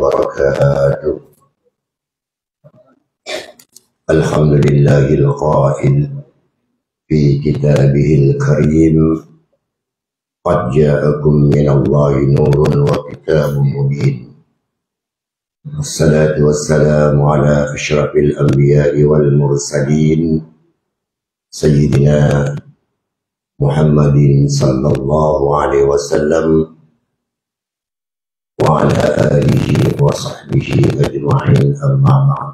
وبركاته. الحمد لله القائل في كتابه الكريم قد جاءكم من الله نور وكتاب مبين. الصلاة والسلام على أشرف الأنبياء والمرسلين سيدنا محمد صلى الله عليه وسلم وعلى آله وصحبه أجمعين. أما بعد،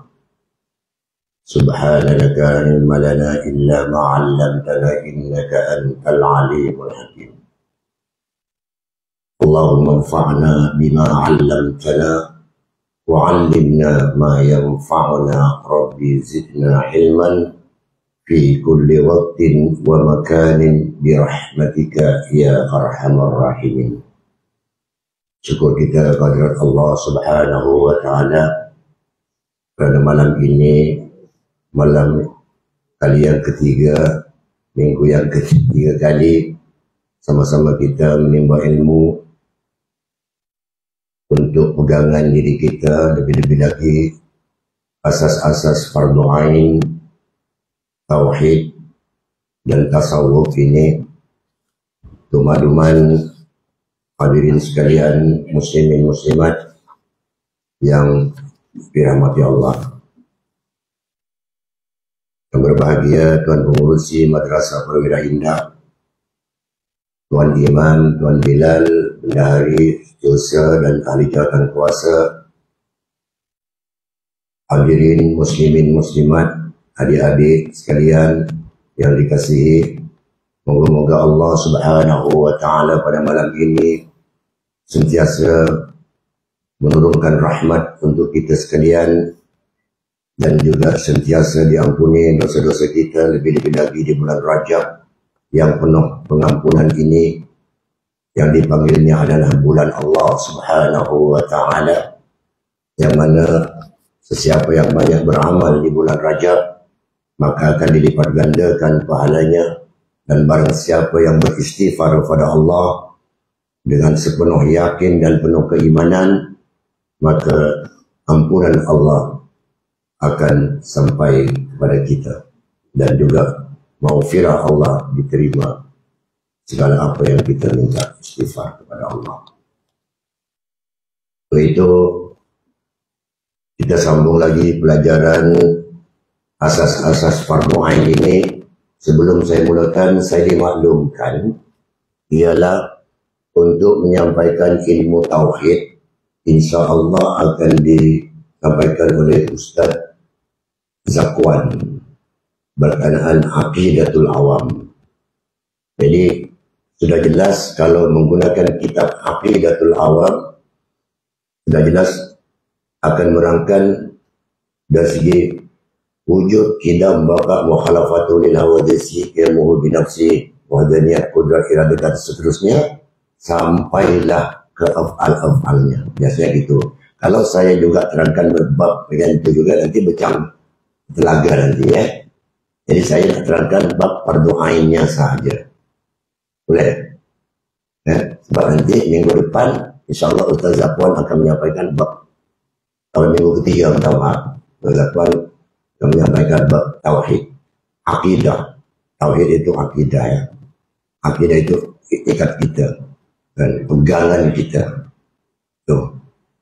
سبحانك لا علم لنا إلا ما علمتنا إنك أنت العليم الحكيم. اللهم انفعنا بما علمتنا وعلمنا ما ينفعنا. ربي زدنا علما في كل وقت ومكان برحمتك يا أرحم الراحمين. Syukur kita kehadirat Allah Subhanahu wa Ta'ala kerana malam ini, malam kali yang ketiga, minggu yang ketiga kali sama-sama kita menimba ilmu untuk pegangan diri kita, lebih-lebih lagi asas-asas fardu ain, tauhid dan tasawuf ini. Tuman-tuman hadirin sekalian, muslimin muslimat yang dirahmati Allah. Yang berbahagia Tuan Pengurusi Madrasah Perwira Indah, Tuan Imam, Tuan Bilal, Bendahari, Setiausaha dan ahli jawatan kuasa, hadirin muslimin muslimat, adik-adik sekalian yang dikasihi, moga-moga Allah Subhanahu wa Ta'ala pada malam ini sentiasa menurunkan rahmat untuk kita sekalian dan juga sentiasa diampuni dosa-dosa kita, lebih-lebih lagi di bulan Rajab yang penuh pengampunan ini, yang dipanggilnya adalah bulan Allah Subhanahu wa Ta'ala, yang mana sesiapa yang banyak beramal di bulan Rajab maka akan dilipat gandakan pahalanya, dan barang siapa yang beristighfar kepada Allah dengan sepenuh yakin dan penuh keimanan, maka ampunan Allah akan sampai kepada kita, dan juga maghfirah Allah diterima segala apa yang kita minta istighfar kepada Allah. Itu kita sambung lagi pelajaran asas-asas fardu ain ini. Sebelum saya mulakan, saya dimaklumkan ialah untuk menyampaikan ilmu tauhid, insya Allah akan disampaikan oleh Ustaz Zakwan berkenaan aqidatul awam. Jadi sudah jelas kalau menggunakan kitab aqidatul awam, sudah jelas akan merangkan dari segi wujud, kidam, bakat, mukhalafatul lil hawadisi, ilmuhu binafsi, wahdaniyat, kudrat, iradah dan seterusnya, sampailah ke af'al-af'alnya. Biasanya gitu. Kalau saya juga terangkan bab dengan itu juga nanti becang telaga nanti ya. Jadi saya terangkan bab fardu ainnya saja. Boleh? Ya, sebab nanti minggu depan insyaAllah Ustaz Zakwan akan menyampaikan bab, kalau minggu ketiga minta maaf, Ustaz Zakwan akan menyampaikan bab tauhid, akidah. Tauhid itu akidah ya. Akidah itu ikat kita dan pegangan kita. Tuh.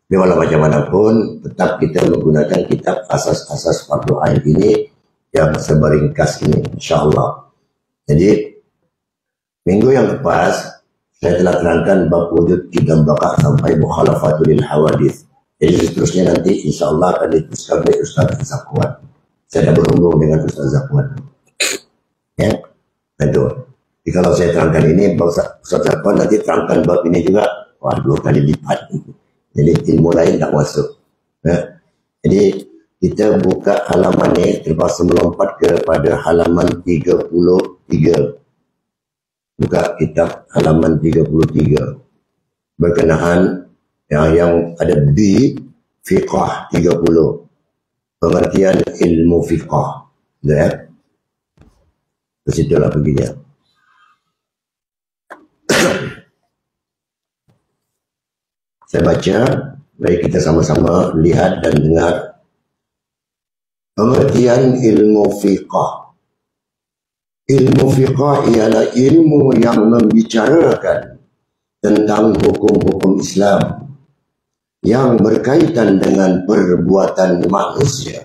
Tapi walau macam mana pun, tetap kita menggunakan kitab asas-asas fardu ain ini yang seberingkas ini, insyaAllah. Jadi minggu yang lepas saya telah terangkan bab wujud, kidam, bakat sampai mukhalafatul lil hawadith. Jadi seterusnya nanti insyaAllah akan diteruskan oleh Ustaz Zakwan. Saya dah berhubung dengan Ustaz Zakwan. Ya, itu. Jadi kalau saya terangkan ini, Ustaz Zakwan nanti terangkan bab ini juga, wah 2 kali lipat. Jadi ilmu lain tak masuk. Ya. Jadi kita buka halaman ini, terpaksa melompat kepada halaman 33. Buka kitab halaman 33. Berkenaan yang ada di fiqh 30. Pengertian ilmu fiqh. Ya. Ke situlah perginya. Saya baca Mari kita sama-sama lihat dan dengar pengertian ilmu fiqh. Ilmu fiqh ialah ilmu yang membicarakan tentang hukum-hukum Islam yang berkaitan dengan perbuatan manusia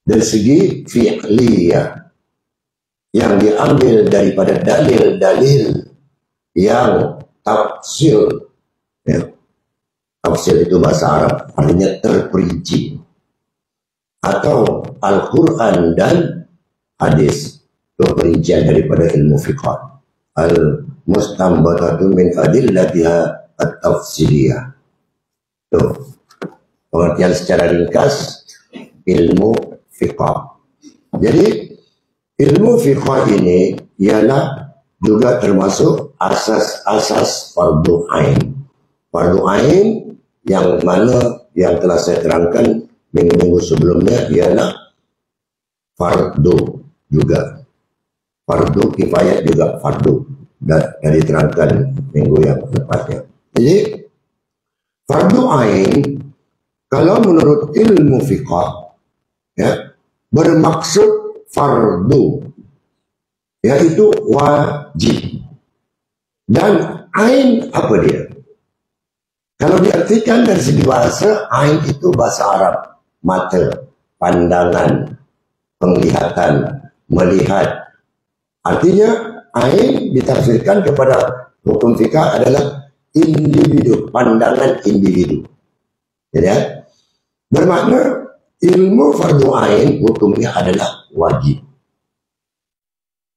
dari segi fi'liyah, yang diambil daripada dalil-dalil yang tafsir. Ya. Tafsir itu bahasa Arab, artinya terperinci. Atau Al-Quran dan hadis, itu perincian daripada ilmu fiqh. Al-mustanbatatu min adillatiha at-tafsiriyah. Itu pengertian secara ringkas ilmu fiqh. Jadi ilmu fiqh ini ialah juga termasuk asas-asas fardu ain. Fardu ain yang mana yang telah saya terangkan minggu-minggu sebelumnya ialah fardu juga. Fardu kifayah juga fardu, dan diterangkan minggu yang lepasnya. Jadi fardu ain kalau menurut ilmu fiqh, ya, bermaksud fardu, yaitu wajib. Dan ain apa dia? Kalau diartikan dari segi bahasa, ain itu bahasa Arab, mata, pandangan, penglihatan, melihat. Artinya ain ditafsirkan kepada hukum fikih adalah individu, pandangan individu. Jadi bermakna ilmu fardu ain hukumnya adalah wajib.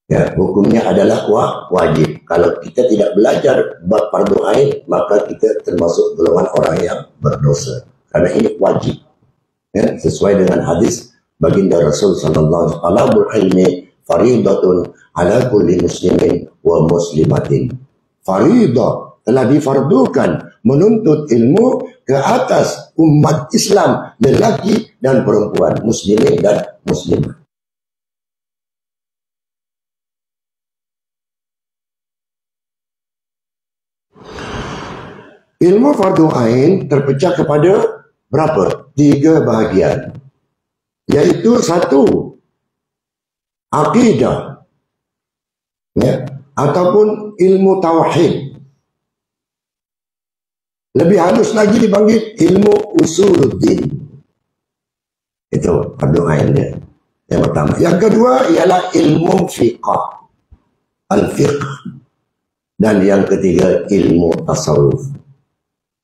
Ya, hukumnya adalah wajib. Kalau kita tidak belajar bab fardu ain, maka kita termasuk golongan orang yang berdosa. Karena ini wajib. Ya, sesuai dengan hadis baginda Rasul sallallahu alaihi wasallam, talabul ilmi faridatun ala kulli muslimin wa muslimatin. Faridah telah difardukan menuntut ilmu ke atas umat Islam, lelaki dan perempuan, muslimin dan muslimah. Ilmu fardu ain terpecah kepada berapa? 3 bahagian. Yaitu 1, akidah, ya, ataupun ilmu tauhid. Lebih halus lagi dipanggil ilmu usuluddin. Itu fardu ain dia. Yang pertama. Yang kedua ialah ilmu fiqh, al-fiqh. Dan yang ketiga ilmu tasawuf.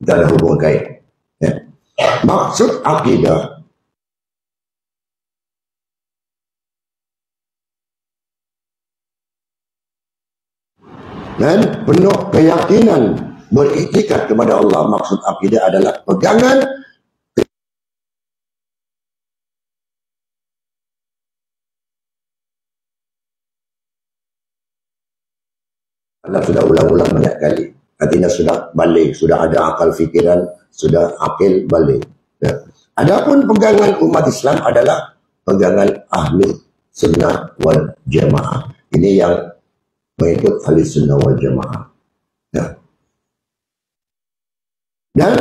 Dan hubungan kait. Ya. Maksud akidah dan penuh keyakinan beriktikad kepada Allah. Maksud akidah adalah pegangan Allah sudah ulang-ulang banyak kali. Artinya sudah balik, sudah ada akal fikiran, sudah akil balik. Ya. Adapun pegangan umat Islam adalah pegangan ahli sunnah wal jamaah. Ini yang mengikut ahli sunnah wal jamaah. Ya. Dan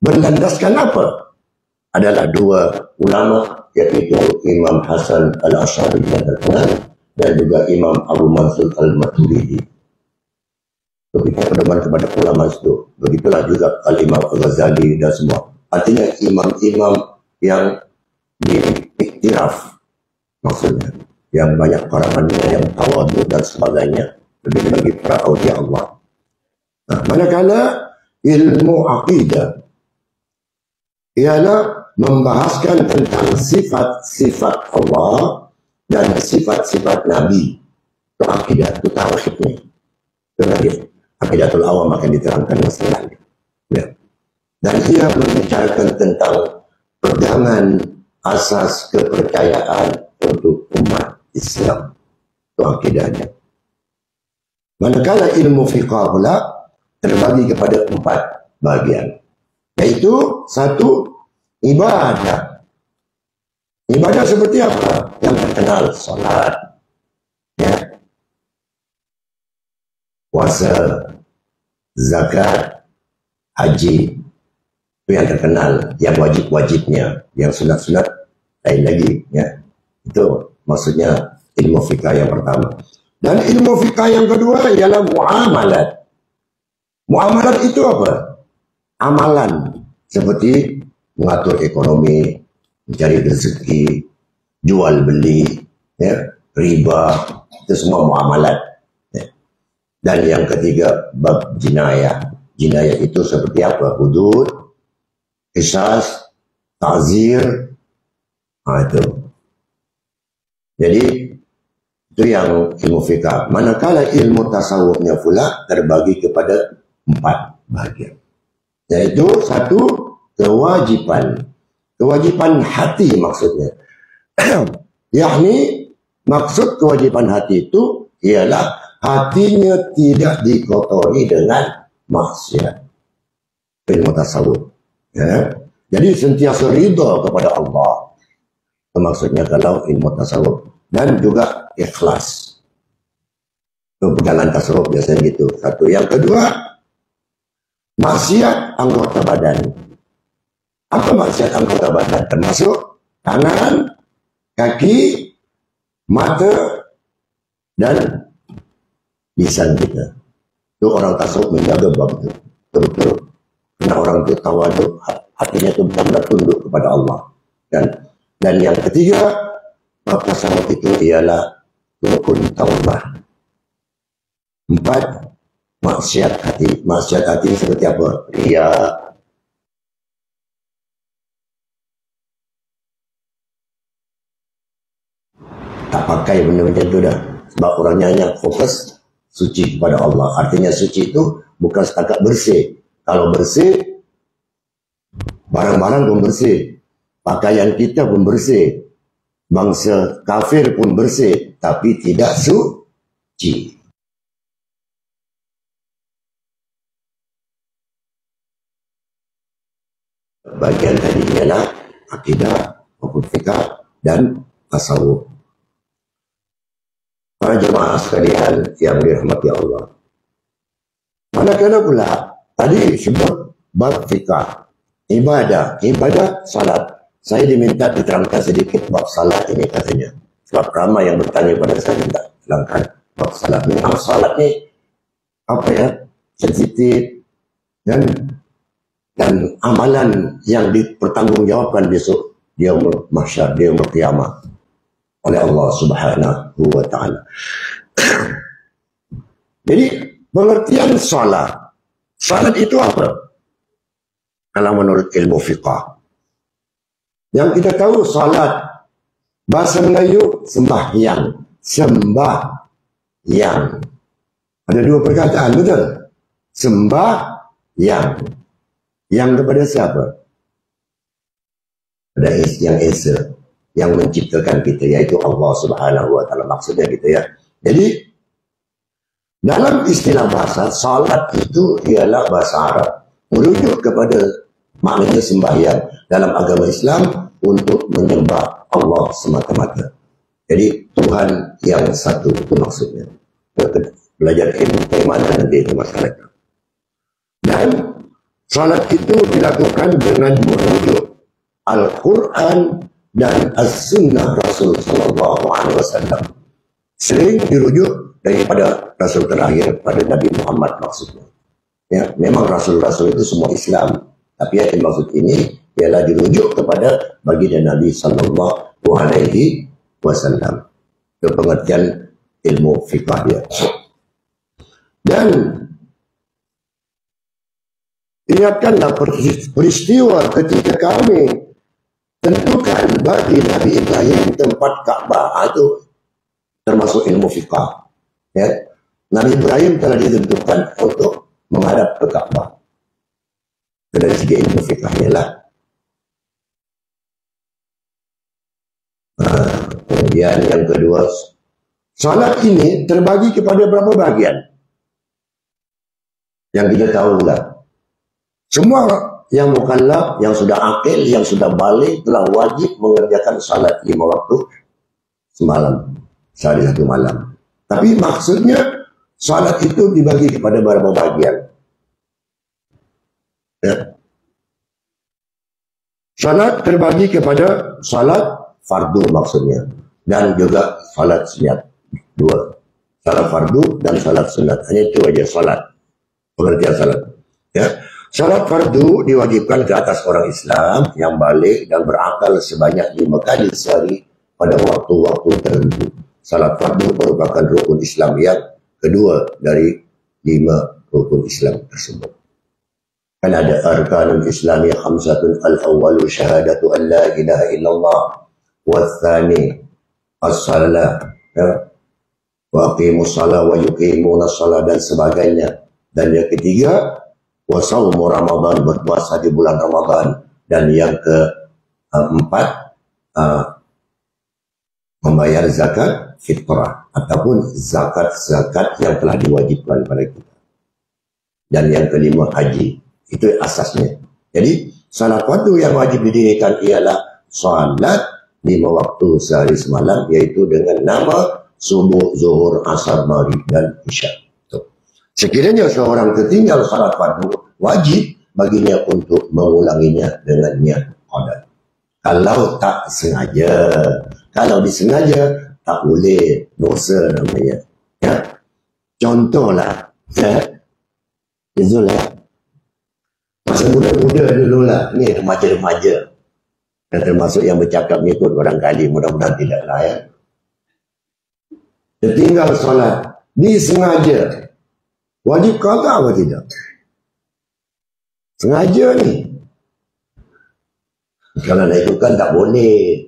berlandaskan apa? Adalah 2 ulama, yaitu Imam Hasan al-Asy'ari yang terkenal dan juga Imam Abu Mansur al-Maturidi. Kita berdoa kepada ulama itu. Begitulah juga Al-Imam Al-Ghazali dan semua. Artinya imam-imam yang diiktiraf, maksudnya yang banyak karangannya, yang tawadhu dan sebagainya, lebih lagi para aulia Allah. Nah, manakala ilmu akidah ialah membahaskan tentang sifat-sifat Allah dan sifat-sifat Nabi. Itu akidah, itu tauhidnya. Itu lagi akidatul awam akan diterangkan masalahnya. Ya. Dan ia membicarakan tentang pegangan asas kepercayaan untuk umat Islam. Itu akidahnya. Manakala ilmu fiqh pula terbagi kepada 4 bagian. Yaitu 1, ibadah. Ibadah seperti apa? Yang terkenal salat, ya, puasa, zakat, haji. Itu yang terkenal, yang wajib-wajibnya, yang sunat-sunat lain lagi. Ya. Itu maksudnya ilmu fikah yang pertama. Dan ilmu fikah yang kedua ialah muamalat. Muamalat itu apa? Amalan seperti mengatur ekonomi, mencari rezeki, jual beli, ya, riba, itu semua muamalat. Ya. Dan yang ketiga bab jinayah. Jinayah itu seperti apa? Hudud, qisas, ta'zir, itu. Jadi itu yang ilmu fikah. Manakala ilmu tasawufnya pula terbagi kepada 4 bahagian. Yaitu satu, kewajiban. Kewajiban hati maksudnya. Yakni maksud kewajiban hati itu ialah hatinya tidak dikotori dengan maksiat. Ilmu tasawuf. Ya. Jadi sentiasa ridha kepada Allah. Itu maksudnya kalau ilmu tasawuf. Dan juga ikhlas. Itu pegangan tasawuf biasanya gitu. Satu. Yang kedua, maksiat anggota badan. Apa maksiat anggota badan? Termasuk tangan, kaki, mata, dan lisan kita. Itu orang tasawuf menjaga bab itu. Betul-betul. Karena orang itu tawaduk, hatinya itu benar-benar tunduk kepada Allah. Dan yang ketiga, bab tasawuf itu ialah rukun taubat. 4, maksiat hati. Maksiat hati seperti apa? Riya, tak pakai benda-benda itu dah. Sebab orangnya hanya fokus suci kepada Allah. Artinya suci itu bukan setakat bersih. Kalau bersih, barang-barang pun bersih. Pakaian kita pun bersih. Bangsa kafir pun bersih. Tapi tidak suci. Bagian tadi ialah akidah, hukum fikah, dan tasawuf. Para jemaah sekalian yang dirahmati Allah. Manakala pula tadi sebut bab fikah, ibadah salat. Saya diminta diterangkan sedikit bab salat ini katanya. Sebab ramai yang bertanya pada saya minta terangkan bab salat. Memang salat ni apa ya? Sensitif dan amalan yang dipertanggungjawabkan besok dia mahsyar, dia kiamat oleh Allah Subhanahu wa taala. Jadi pengertian salat. Salat itu apa? Kalau menurut ilmu fiqah. Yang kita tahu salat bahasa Melayu sembahyang. Sembahyang. Ada 2 perkataan, betul? Sembahyang. Yang kepada siapa? Ada yang esa, yang menciptakan kita, yaitu Allah Subhanahu wa taala, maksudnya gitu ya. Jadi dalam istilah bahasa, salat itu ialah bahasa Arab, merujuk kepada maknanya sembahyang dalam agama Islam untuk menyembah Allah semata-mata. Jadi Tuhan yang satu, itu maksudnya. Belajar ilmu keimanan nanti itu masalah. Dan salat itu dilakukan dengan merujuk Al-Quran dan As-Sunnah Rasul Sallallahu Alaihi Wasallam. Sering dirujuk daripada Rasul terakhir pada Nabi Muhammad maksudnya. Ya, memang Rasul-Rasul itu semua Islam. Tapi yang dimaksud ini ialah dirujuk kepada baginda Nabi Sallallahu Alaihi Wasallam. Itu pengertian ilmu fikah dia. Dan ingatkanlah peristiwa ketika kami tentukan bagi Nabi Ibrahim tempat Ka'bah, itu termasuk ilmu fikah. Ya. Nabi Ibrahim telah ditentukan untuk menghadap ke Ka'bah. Dari segi ilmu fikahnya lah. Kemudian yang kedua, salat ini terbagi kepada berapa bagian? Yang kita tahu lah. Semua yang mukallaf, yang sudah akil, yang sudah balik telah wajib mengerjakan salat 5 waktu semalam, sehari 1 malam. Tapi maksudnya salat itu dibagi kepada beberapa bagian. Ya. Salat terbagi kepada salat fardu maksudnya, dan juga salat sunat. Dua. Salat fardu dan salat sunat. Hanya itu aja salat. Pengertian salat. Ya. Salat fardu diwajibkan ke atas orang Islam yang balik dan berakal sebanyak 5 kali sehari pada waktu-waktu tertentu. Salat fardu merupakan rukun Islam yang kedua dari 5 rukun Islam tersebut. Kan ada arkanul islami khamsatun, al-awwalu syahadatu an la ilaha illallah, wa tsani as-salah, wa aqimus salah wa yuqimunas salah, dan sebagainya. Dan yang ketiga, wa shaumu Ramadan, berpuasa di bulan Ramadan. Dan yang keempat, membayar zakat fitrah ataupun zakat yang telah diwajibkan pada kita. Dan yang kelima, haji. Itu asasnya. Jadi salat fardu yang wajib didirikan ialah salat 5 waktu sehari semalam, yaitu dengan nama subuh, zuhur, asar, maghrib, dan isya. Sekiranya seorang tertinggal salat fardu, wajib baginya untuk mengulanginya dengan niat qada. Kalau tak sengaja, kalau disengaja tak boleh, dosa namanya. Ya. Contohlah, Zul, masa muda-muda dulu lah, ni remaja-remaja, dan termasuk yang bercakap ni pun barangkali, mudah-mudahan tidak lah ya. Tertinggal solat, disengaja, wajib qada apa tidak? Sengaja ni. Kalau nak ikutkan tak boleh.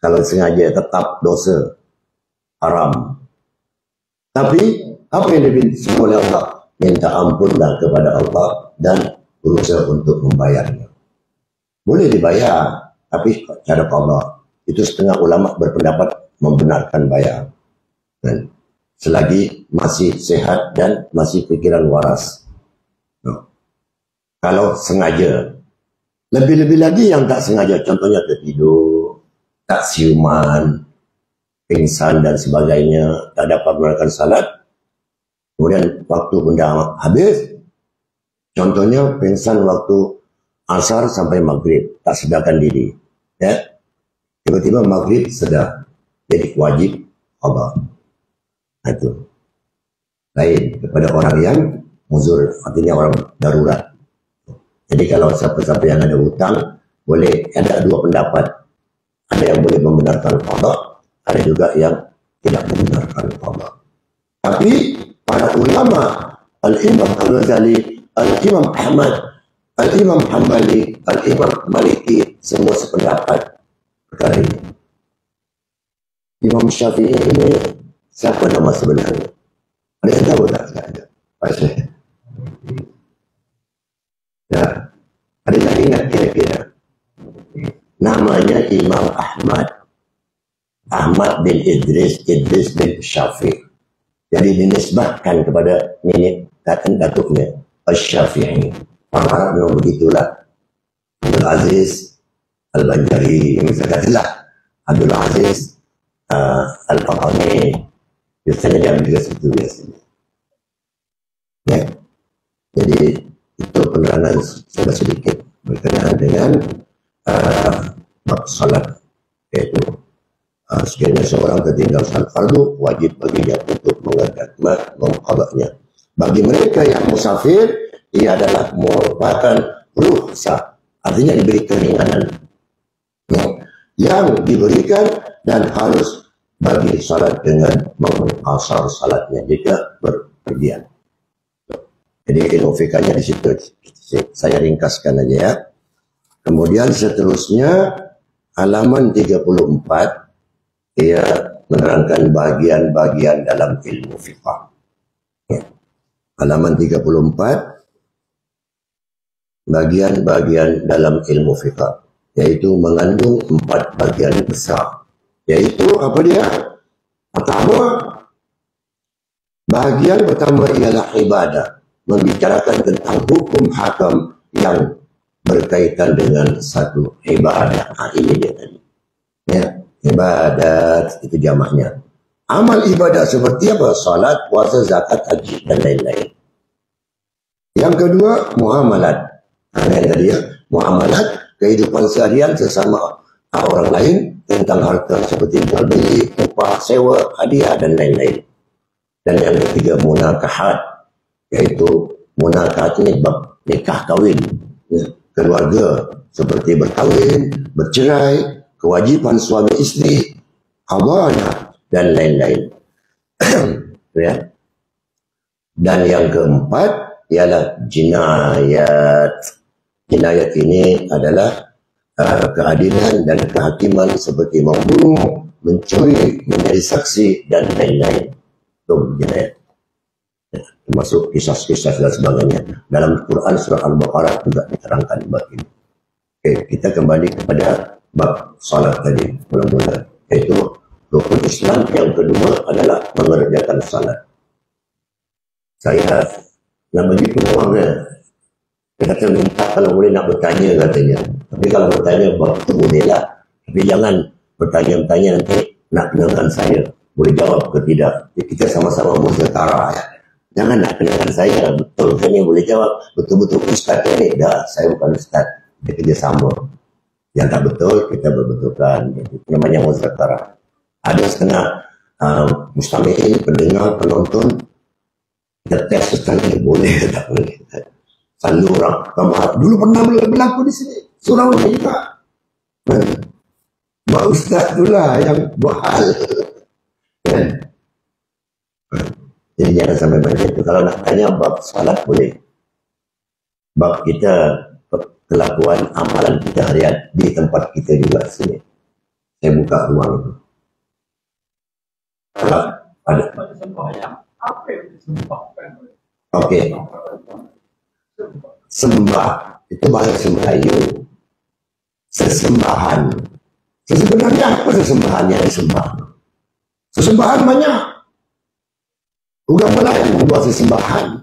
Kalau sengaja tetap dosa, haram. Tapi apa yang diminta oleh Allah? Minta ampunlah kepada Allah dan berusaha untuk membayarnya. Boleh dibayar, tapi cara qada. Itu setengah ulama berpendapat membenarkan bayar. Dan selagi masih sehat dan masih pikiran waras. Kalau sengaja. Lebih-lebih lagi yang tak sengaja, contohnya tertidur, tak siuman, pingsan dan sebagainya, tak dapat menunaikan salat. Kemudian waktu benda habis, contohnya pingsan waktu asar sampai maghrib, tak sedarkan diri. Ya, tiba-tiba maghrib sedar, jadi wajib qada. Itu lain kepada orang yang muzur, artinya orang darurat. Jadi kalau siapa-siapa yang ada hutang, boleh, ada dua pendapat. Ada yang boleh membenarkan qada, ada juga yang tidak membenarkan qada. Tapi para ulama, Al-Imam Al-Ghazali, Al-Imam Ahmad, Al-Imam Hambali, Al-Imam Maliki, semua sependapat perkara ini. Imam Syafi'i ini siapa nama sebenarnya? Ada yang tahu tak? Ada. Ya, ada yang ingat kira-kira? Namanya Imam Ahmad. Ahmad bin Idris bin Syafi'i. Jadi dinisbatkan kepada nenek datuknya, Asy-Syafi'i. Orang Arab memang begitulah. Abdul Aziz Al-Banjari, misalnya katalah Abdul Aziz Al-Faqani, biasanya dia juga seperti biasanya. Ya. Jadi itu penerangan saya sedikit berkenaan dengan salat, yaitu sekiranya seorang tertinggal salat fardu, wajib baginya untuk mengqadanya. Bagi mereka yang musafir, ia adalah merupakan rukhsah, artinya diberi keringanan yang diberikan, dan harus bagi salat dengan mengqasar salatnya jika berpergian. Jadi ilmu fikahnya di situ saya ringkaskan aja ya. Kemudian seterusnya halaman 34, ia menerangkan bagian-bagian dalam ilmu fiqh. Ya. Halaman 34, bagian-bagian dalam ilmu fiqh, yaitu mengandung 4 bagian besar. Yaitu apa dia? Bagian pertama ialah ibadah, membicarakan tentang hukum hakam yang berkaitan dengan satu ibadah. Ini dia tadi. Ya, ibadat itu jamaknya. Amal ibadah seperti apa? Salat, puasa, zakat, haji, dan lain-lain. Yang kedua, muamalat. Yang tadi ya, muamalat kehidupan seharian sesama orang lain tentang harta seperti jual beli, upah, sewa, hadiah dan lain-lain. Dan yang ketiga munakahat, yaitu munakahat ini bab nikah kahwin, keluarga seperti berkahwin, bercerai, kewajiban suami istri, amanah dan lain-lain. Ya. Dan yang keempat ialah jinayat. Jinayat ini adalah keadilan dan kehakiman seperti membunuh, mencuri, menjadi saksi dan lain-lain. Itu jinayat. Ya, termasuk kisah-kisah dan sebagainya. Dalam Quran surah Al-Baqarah juga diterangkan bab ini. Oke, kita kembali kepada bab salat tadi mula-mula, yaitu rukun Islam yang kedua adalah mengerjakan salat. Saya nak bagi peluangnya. Dia kata minta kalau boleh nak bertanya katanya. Tapi kalau bertanya itu boleh lah. Tapi jangan bertanya-tanya nanti nak kenakan saya. Boleh jawab ke tidak. Kita sama-sama musyakara. Jangan nak kenakan saya. Betul kan yang boleh jawab. Betul-betul ustaz ni. Dah, saya bukan ustaz. Kita kerjasama. Yang tak betul kita berbetulkan. Itu namanya musyakara. Ada setengah mustami'in, pendengar, penonton. Kita tes ustaz ni boleh ke tak boleh. Selalu orang kemarin dulu pernah berlaku di sini. Surau juga. Mak ustaz itulah yang buat hal. Jadi jangan sampai macam itu. Kalau nak tanya bab salat boleh. Bab kita, kelakuan amalan kita harian di tempat kita juga sini. Saya buka ruang itu. Ada. Okey. Sembah itu bahasa Melayu. Sesembahan. Sebenarnya apa sesembahan yang disembah? Sesembahan banyak. Agama lain membuat sesembahan.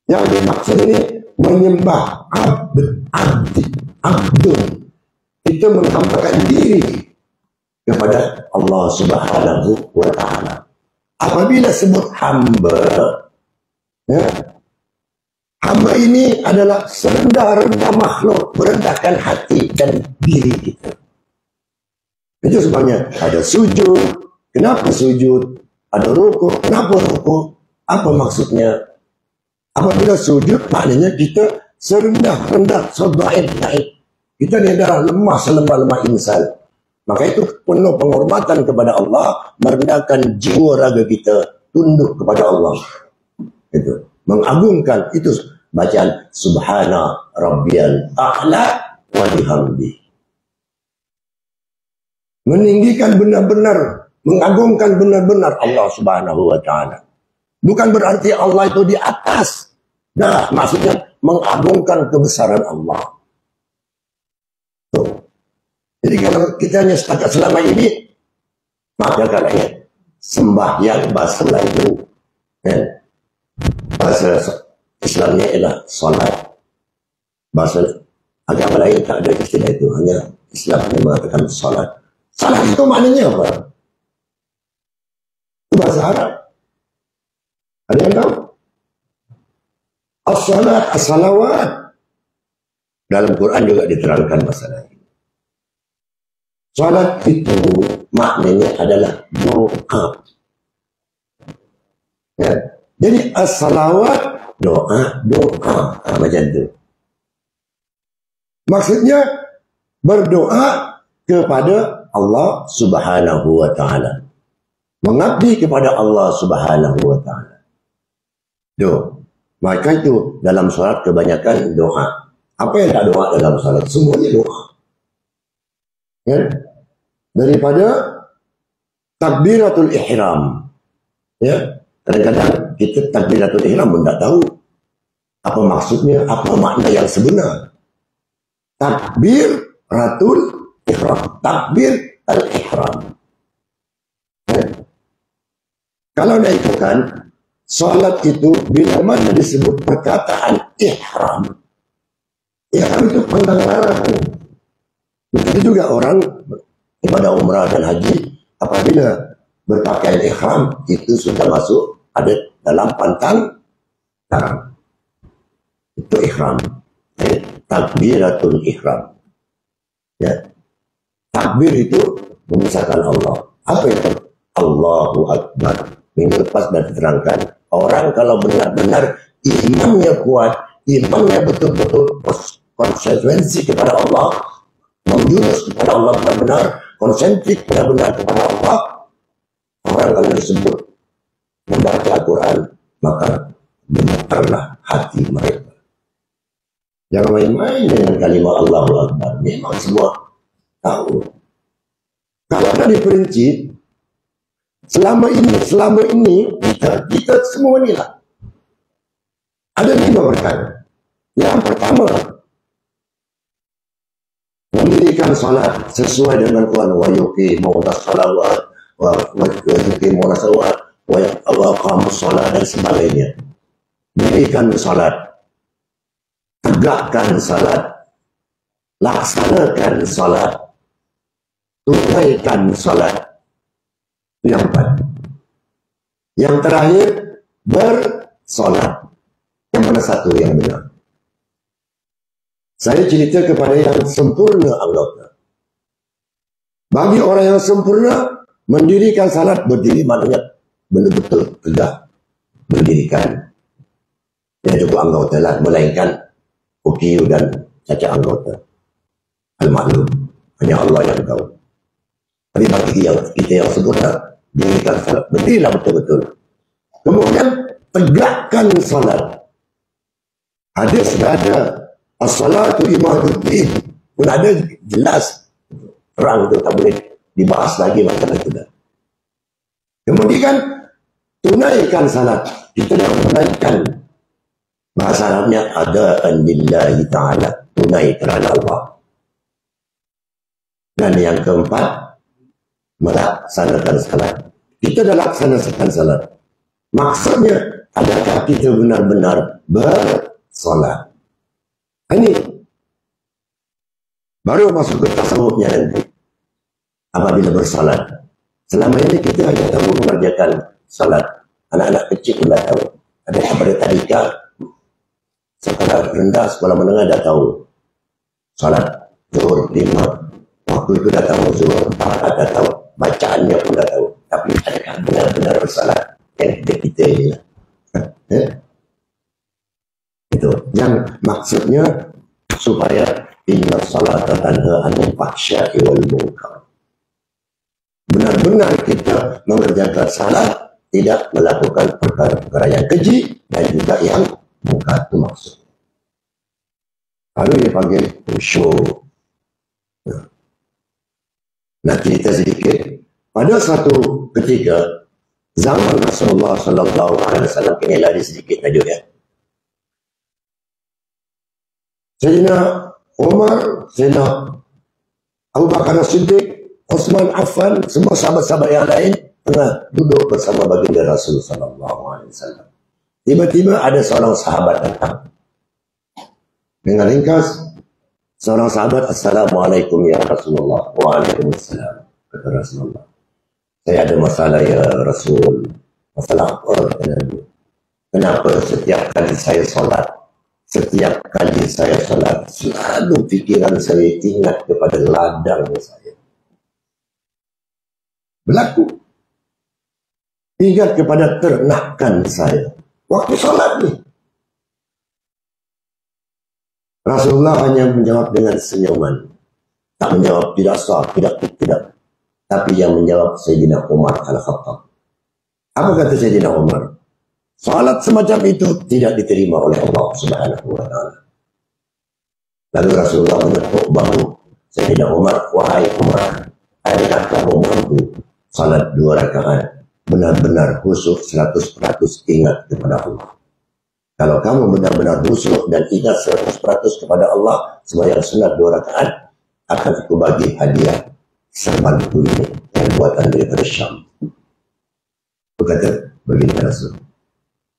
Yang dimaksud ini menyembah abdun. Kita menghambakan diri kepada Allah Subhanahu wa Ta'ala. Apabila sebut hamba, ya, hamba ini adalah serendah-rendah makhluk, merendahkan hati dan diri kita. Itu sebabnya ada sujud. Kenapa sujud? Ada rukuk. Kenapa rukuk? Apa maksudnya? Apabila sujud, maknanya kita serendah-rendah, sebaik-baik. Kita ni adalah lemah selemah-lemah insan. Maka itu penuh penghormatan kepada Allah, merendahkan jiwa raga kita, tunduk kepada Allah. Itu mengagungkan, itu bacaan subhana rabbiyal a'la wa bihamdi. Meninggikan benar-benar, mengagungkan benar-benar Allah Subhanahu wa Ta'ala. Bukan berarti Allah itu di atas. Nah, maksudnya mengagungkan kebesaran Allah. Tuh. Jadi kalau kita hanya setakat selama ini, maka kalanya sembahyang bahasa Melayu, bahasa Islamnya ialah salat. Bahasa agama lain tak ada istilah itu, hanya Islam yang mengatakan salat. Salat itu maknanya apa? Itu bahasa Arab. Ada yang tahu? As-salat, as-salawat. Dalam Quran juga diterangkan masalah ini. Salat itu maknanya adalah doa. Ya. Jadi as-salawat, doa. Macam itu. Maksudnya berdoa kepada Allah Subhanahu wa Ta'ala. Mengabdi kepada Allah Subhanahu wa Ta'ala. Maka itu dalam salat kebanyakan doa. Apa yang tak doa dalam salat? Semuanya doa. Ya? Daripada takbiratul ihram. Ya, kadang-kadang kita takbiratul ihram pun tak tahu apa maksudnya, apa makna yang sebenar. Takbiratul ihram, takbir al-ihram. Ya? Kalau naikkan salat itu bila mana disebut perkataan ihram. Ihram itu pantang larang. Begitu juga orang ibadah umrah dan haji, apabila berpakaian ihram itu sudah masuk ada dalam pantang larang. Itu ihram. Takbiratul ihram. Ya. Takbir itu memisahkan Allah. Apa itu? Allahu Akbar. Minggu lepas dan diterangkan. Orang kalau benar-benar imannya kuat, imannya betul-betul konsekuensi kepada Allah, menjurus kepada Allah benar-benar, konsentrik benar-benar kepada Allah, orang kalau disebut membaca Al-Quran, maka gemetarlah hati mereka. Jangan main-main dengan kalimat Allahu Akbar. Memang semua tahu. Kalau dari prinsip, selama ini kita semua inilah ada 5 perkara. Yang pertama, mendirikan salat sesuai dengan Quran, wa yuqimuna salawat wa yuqimuna salawat wa aqamus salat dan sebagainya. Mendirikan salat, tegakkan salat, laksanakan salat, tunaikan salat. Itu yang 4. Yang terakhir, bersolat. Yang mana satu yang benar? Saya cerita kepada yang sempurna anggota. Bagi orang yang sempurna, mendirikan salat, berdiri maknanya betul-betul tegak. Mendirikan. Tidak cukup anggota lah, melainkan UKU dan cacat anggota. Al-Maklum. Hanya Allah yang tahu. Tapi bagi kita yang sempurna, dirikan salat, berdirilah betul-betul. Kemudian tegakkan salat. Hadis sudah ada, as-salatu imaduddin. Pun ada jelas terang itu, tak boleh dibahas lagi masalah itu. Kemudian tunaikan salat. Kita dah tunaikan. Bahasa Arabnya adaan lillahi ta'ala, tunai kerana Allah. Dan yang keempat, melaksanakan salat. Kita dah laksanakan salat. Maksudnya, adakah kita benar-benar bersolat? Ini baru masuk ke tasawufnya nanti. Apabila bersolat, selama ini kita hanya tahu mengerjakan salat. Anak-anak kecil pun dah tahu. Ada pada tadika, sekolah rendah, sekolah menengah dah tahu. Salat zuhur 5. Waktu itu dah tahu zuhur 4, dah tahu. Bacaannya pun dah tahu. Tapi adakah benar-benar bersalat? Yang kita ini lah. Itu. Yang maksudnya supaya inna salata tanha 'anil fahsya'i wal munkar. Benar-benar kita mengerjakan salat, tidak melakukan perkara-perkara yang keji dan juga yang munkar, itu maksud. Lalu dipanggil khusyuk. Nah, cerita sedikit. Pada satu ketika zaman Rasulullah sallallahu alaihi wasallam, ini lari sedikit tajuk ya. Sayyidina Umar, Sayyidina Abu Bakar As-Siddiq, Utsman Affan, semua sahabat-sahabat yang lain tengah duduk bersama baginda Rasul sallallahu alaihi wasallam. Tiba-tiba ada seorang sahabat datang. Dengan ringkas, seorang sahabat, Assalamualaikum ya Rasulullah. Waalaikumsalam. Kata Rasulullah, saya ada masalah ya Rasul. Masalah apa? Kenapa setiap kali saya solat, selalu fikiran saya ingat kepada ladang saya. Berlaku. Ingat kepada ternakan saya. Waktu solat ni. Rasulullah hanya menjawab dengan senyuman. Tak menjawab tidak sah, tidak. Tapi yang menjawab Sayyidina Umar Al-Khattab. Apa kata Sayyidina Umar? Salat semacam itu tidak diterima oleh Allah Subhanahu wa ta'ala. Lalu Rasulullah menepuk bahu Sayyidina Umar, wahai Umar, adakah kamu mampu salat 2 rakaat benar-benar khusyuk 100% ingat kepada Allah? Kalau kamu benar-benar khusyuk dan ingat 100% kepada Allah, sembahyang sunat 2 rakaat akan aku bagi hadiah serban kulit yang buatan daripada Syam. Aku kata baginda Rasul,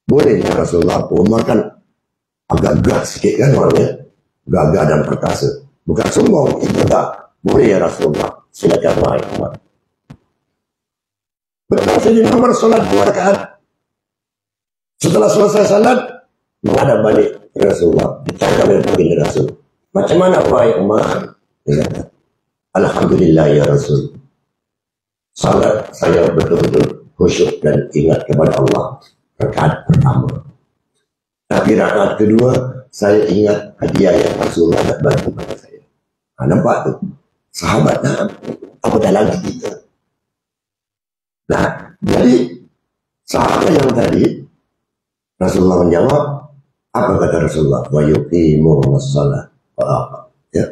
boleh ya Rasulullah. Umar kan agak gagah sikit kan orangnya, gagah dan perkasa, bukan sombong, itu tak. Boleh ya Rasulullah, silakan wahai Umar. Betul Sayyidina Umar solat 2 rakaat. Setelah selesai salat, menghadap balik Rasulullah, ditanya oleh baginda Rasul, macam mana wahai Umar? Dia kata, Alhamdulillah ya Rasul. Salat saya betul-betul khusyuk dan ingat kepada Allah. Rakaat pertama. Tapi rakaat kedua, saya ingat hadiah yang Rasulullah nak bagi kepada saya. Nampak tu? Sahabat nak apa dah lagi kita. Nah, jadi sahabat yang tadi, Rasulullah menjawab, apa kata Rasulullah? Wa yuqimunas salat. Ya.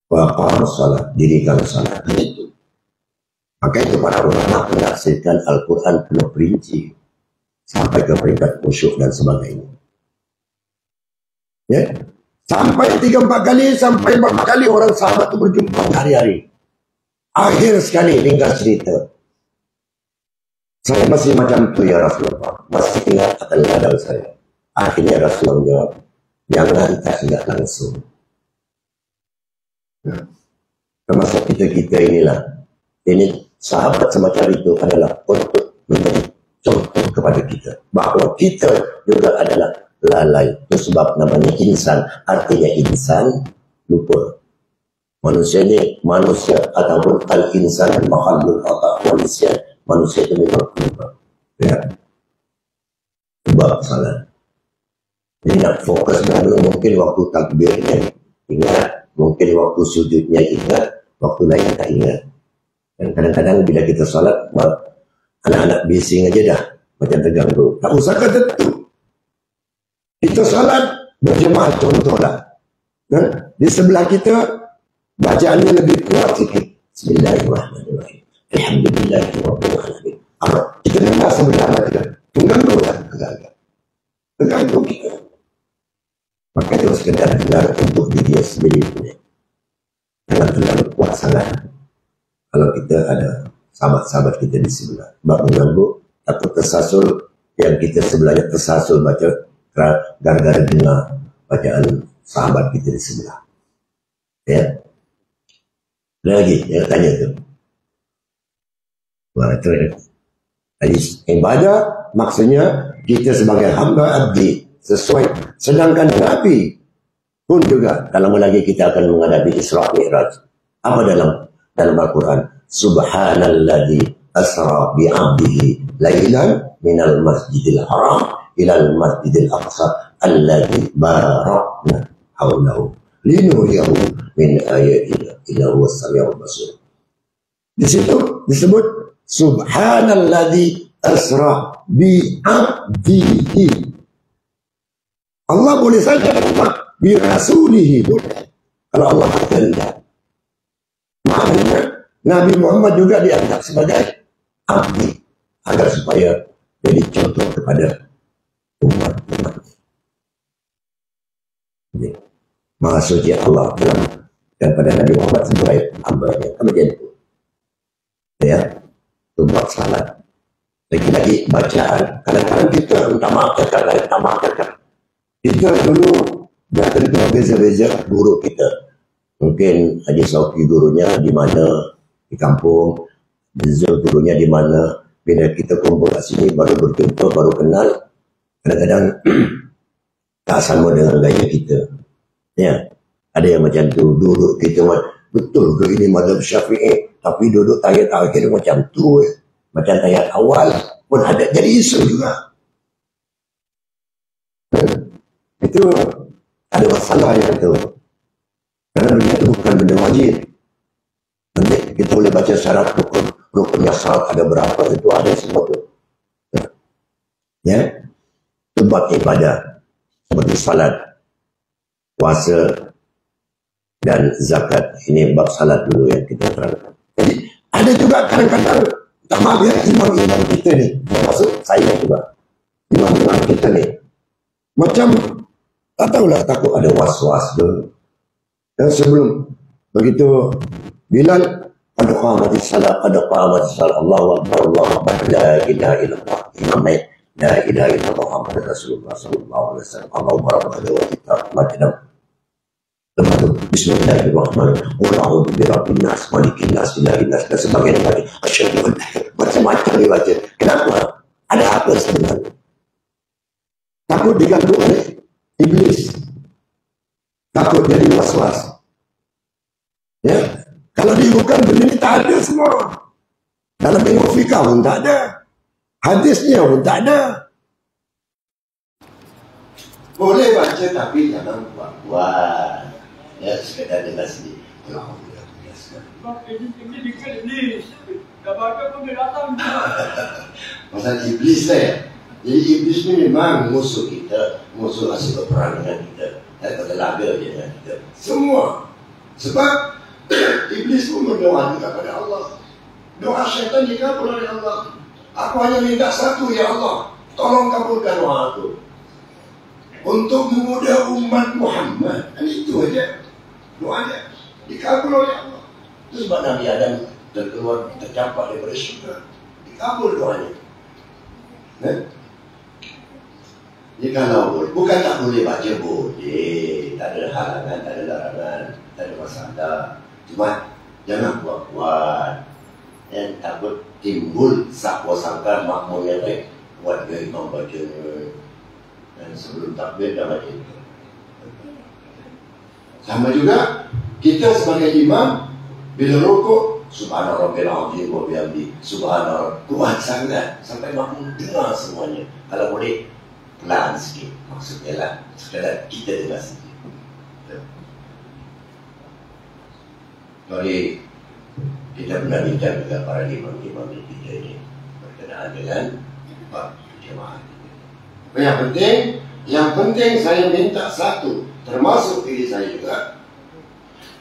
Wa aqamus salat, dirikan salat. Maka itu para ulama menafsirkan Al-Quran penuh perinci sampai ke peringkat khusyuk dan sebagainya. Ya. Sampai 3-4 kali, sampai 4 kali orang sahabat itu berjumpa hari-hari. Akhir sekali ringkas cerita. Saya masih macam itu ya Rasulullah. Masih ingat akan ladang saya. Akhirnya Rasulullah menjawab, jangan tak ingat langsung. Nah, termasuk kita inilah. Ini sahabat semacam itu adalah untuk menjadi contoh kepada kita. Bahawa kita juga adalah lalai. Itu sebab namanya insan. Artinya insan lupa. Manusia ini manusia ataupun al-insan makhluk atau manusia. Manusia itu memang lupa. Ya. Sebab salah. Jadi nak fokus dulu mungkin waktu takbirnya ingat. Mungkin waktu sujudnya ingat. Waktu lain tak ingat. Dan kadang-kadang bila kita salat, anak-anak bising aja dah. Macam terganggu. Tak usah kata tu. Kita salat berjemaah contohlah. Di sebelah kita, bacaannya lebih kuat sikit. Bismillahirrahmanirrahim. Alhamdulillahirrahmanirrahim. Kita dengar sebelah kita. Mengganggu lah. Terganggu kita. Maka itu sekedar dengar untuk diri sendiri. Jangan terlalu kuat sangat. Kalau kita ada sahabat-sahabat kita di sebelah. Sebab mengganggu, takut tersasul. Yang kita sebelahnya tersasul baca gara-gara dengar bacaan sahabat kita di sebelah. Ya. Ada lagi yang tanya tu. Wah, itu ya. Jadi ibadah maksudnya kita sebagai hamba abdi sesuai. Sedangkan Nabi pun juga tak lama lagi kita akan menghadapi Isra Mi'raj. Apa dalam Al-Quran? Subhanalladzi asra bi'abdihi lailan minal masjidil haram ilal masjidil aqsa alladzi barakna haulahu linuriyahu min ayatina innahu was-sami'ul basir. Di situ disebut Subhanalladzi asra bi'abdihi. Allah boleh saja bi rasulihi boleh. Kalau Allah berkehendak. Maknanya Nabi Muhammad juga dianggap sebagai abdi agar supaya jadi contoh kepada umat-umat. Maha suci Allah dan pada Nabi Muhammad sebagai hamba-Nya. Kemudian itu, ya, buat salat. Lagi-lagi bacaan. Kadang-kadang kita minta maaf kan. Kita dulu dah tentu beza-beza guru kita. Mungkin Haji Sauki gurunya di mana di kampung, Zul gurunya di mana. Bila kita kumpul kat sini baru berjumpa, baru kenal. Kadang-kadang tak sama dengan gaya kita. Ya, ada yang macam tu duduk kita betul ke ini mazhab Syafi'i, tapi duduk tayat akhir macam tu, macam tayat awal pun ada jadi isu juga. Itu ada masalah yang itu. Karena benda itu bukan benda wajib. Nanti kita boleh baca syarat rukunnya syarat ada berapa, itu ada semua tu. Ya, tempat ibadah seperti salat, puasa dan zakat. Ini bab salat dulu yang kita terangkan. Jadi ada juga kadang-kadang tak maaf ya, imam-imam kita ni, termasuk saya juga, imam-imam kita ni macam tak tahulah, takut ada was-was tu. Dan sebelum begitu Bilal pada qamatis salat, Allahu Akbar, Allahu Akbar, la ilaha illallah, imam naik la ilaha illallah Muhammad Rasulullah sallallahu alaihi wasallam, Allahu Akbar wa kita macam Bismillahirrahmanirrahim. Qul a'udzu birabbin nas, malikin nas, ilahin nas, dan sebagainya. Asyhadu an macam-macam dibaca. Kenapa? Ada apa sebenarnya? Takut diganggu oleh iblis. Takut jadi was-was. Ya, kalau dibuka benda ni tak ada semua. Dalam ilmu fikah pun tak ada. Hadisnya pun tak ada. Boleh baca tapi jangan buat-buat. Ya, sekedar dengar sendiri. Alhamdulillah. Ini dikit ni. Dah baca pun dia datang. Pasal iblis lah ya. Jadi iblis ni memang musuh kita. Musuh hasil berperang dengan kita. Dan bertelaga je dengan kita. Semua. Sebab iblis pun berdoa juga kepada Allah. Doa syaitan dikabul oleh Allah. Aku hanya minta satu, ya Allah. Tolong kabulkan doa aku. Untuk memudah umat Muhammad. Dan itu aja. Doanya dikabul oleh Allah. Itu sebab Nabi Adam terkeluar, tercampak daripada syurga. Dikabul doanya. Jadi kalau bukan tak boleh baca, boleh. Tak ada halangan, tak ada larangan, tak ada masalah. Cuma jangan buat-buat. Dan takut timbul sakwa sangka makmum yang lain. Buat dia imam baca. Dan sebelum takbir dah baca. Sama juga kita sebagai imam bila rukuk subhanarabbil azim wa bihamdi subhanallah, kuat sangat sampai makmum dengar semuanya. Kalau boleh pelan sikit, maksudnya lah sekadar kita dengar sikit. Jadi kita pernah bincang dengan para imam-imam kita ini berkenaan dengan jemaah. Yang penting saya minta satu, termasuk diri saya juga,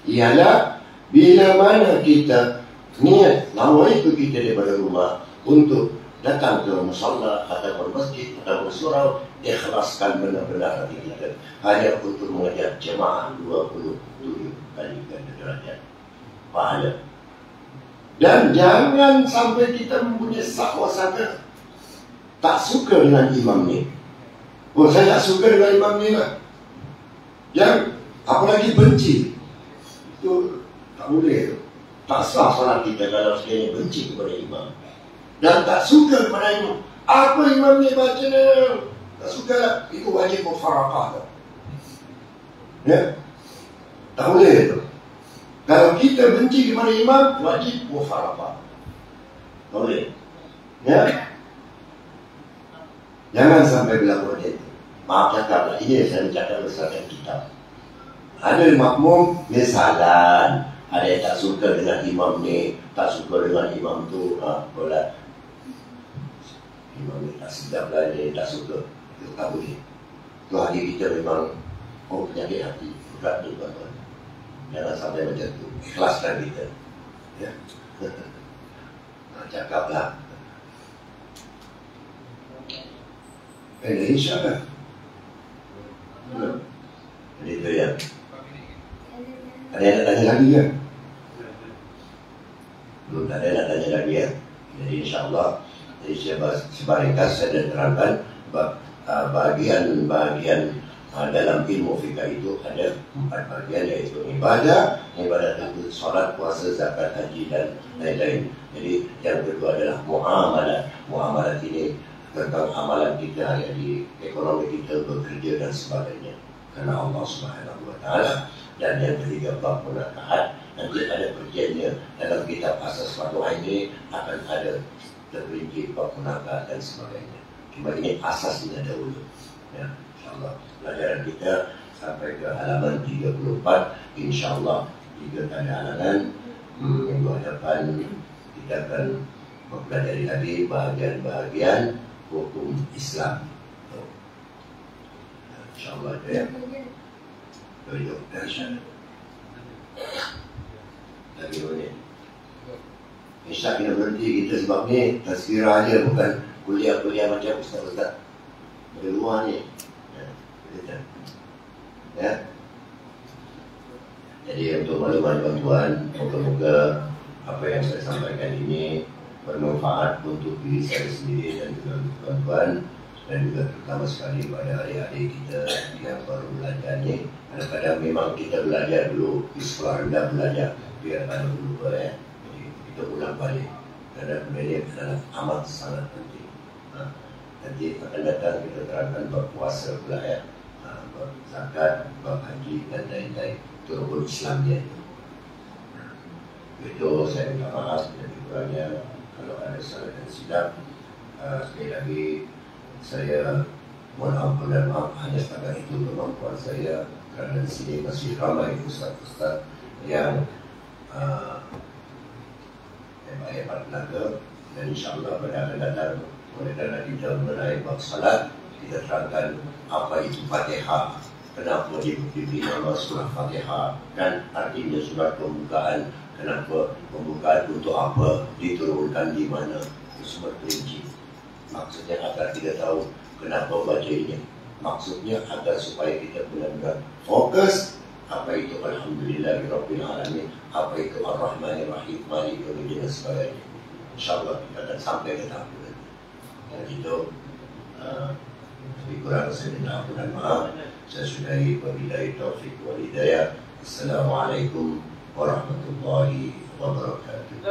ialah bila mana kita niat nawaitu kita daripada rumah untuk datang ke musalla atau masjid atau surau, ikhlaskan benar-benar hati kita hanya untuk mengajar jemaah 27 kali ganda derajat pahala. Dan jangan sampai kita mempunyai sakwa sangka tak suka dengan imam ni. Oh, saya tak suka dengan imam ni lah. Yang apalagi benci. Itu tak boleh. Tak sah salat kita kalau sekiranya benci kepada imam. Dan tak suka kepada imam. Apa imam ni baca ni? Tak suka lah. Itu wajib mufarakah. Ya? Tak boleh itu. Kalau kita benci kepada imam, wajib mufarakah. Tak boleh. Ya? Jangan sampai berlaku macam itu. Maaf cakaplah, ini saya cakap berdasarkan kitab. Ada makmum misalan, ada yang tak suka dengan imam ni, tak suka dengan imam tu, bola. Imam ni tak sedap lah, dia tak suka. Itu tak boleh. Itu hati kita memang penyakit hati. Berat tu tuan-tuan. Jangan sampai macam tu. Ikhlaskan kita. Ya. Cakaplah. InsyaAllah. Jadi itu ya. Ada yang nak tanya lagi ya? Belum ada yang nak tanya lagi ya. Jadi insyaAllah, jadi secara ringkas saya dah terangkan bahagian dalam ilmu fikah itu ada 4 bahagian, yaitu ibadah itu solat, puasa, zakat, haji dan lain-lain. Jadi yang kedua adalah muamalah. Muamalah ini tentang amalan kita hari-hari, ekonomi kita, bekerja dan sebagainya karena Allah Subhanahu wa Ta'ala. Dan yang ketiga bab munakahat. Nanti ada perjanjian dalam kitab asas fatwa ini akan ada terperinci bab munakahat dan sebagainya. Cuma ini asasnya dahulu ya. InsyaAllah pelajaran kita sampai ke halaman 34. InsyaAllah jika tak ada halangan minggu hadapan kita akan mempelajari lagi bahagian-bahagian hukum Islam. InsyaAllah ya. Begitu, insyaAllah. Lagi boleh. Insya kita berhenti kita sebab ni tazkirah aja, bukan kuliah-kuliah macam ustaz-ustaz dari luar ni. Ya. Jadi untuk makluman tuan-tuan, moga-moga apa yang saya sampaikan ini bermanfaat untuk diri saya sendiri dan juga untuk tuan-tuan, dan juga terutama sekali pada adik-adik kita yang baru belajar ni. Kadang-kadang memang kita belajar dulu di sekolah rendah, belajar biar pada lupa ya. Jadi kita ulang balik kerana benda ini adalah amat sangat penting. Nanti akan datang kita terangkan berpuasa pula ya, berzakat, berhaji dan lain-lain. Itu rukun Islamnya itu. silap. Sekali lagi saya mohon ampun dan maaf, hanya setakat itu kemampuan saya, kerana di sini masih ramai ustaz-ustaz yang hebat-hebat tenaga, dan insyaAllah pada akan datang oleh dana kita mengenai bab salat, kita terangkan apa itu Fatihah, kenapa diberi nama surah Fatihah, dan artinya surat pembukaan, kenapa pembukaan, untuk apa diturunkan, di mana, itu semua perinci. Maksudnya agar kita tahu kenapa baca ini. Maksudnya agar supaya kita benar-benar fokus apa itu Alhamdulillahirabbil alamin, apa itu Ar-Rahmanir-Rahim, Maliki Yaumiddin dan sebagainya. InsyaAllah kita akan sampai ke tahap itu. Dan itu lebih kurang saya minta ampun dan maaf. Saya sudahi, wabillahi taufiq wal hidayah. Assalamualaikum warahmatullahi wabarakatuh.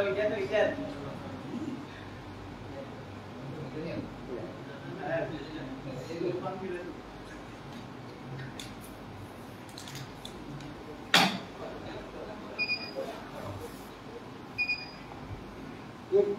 Good.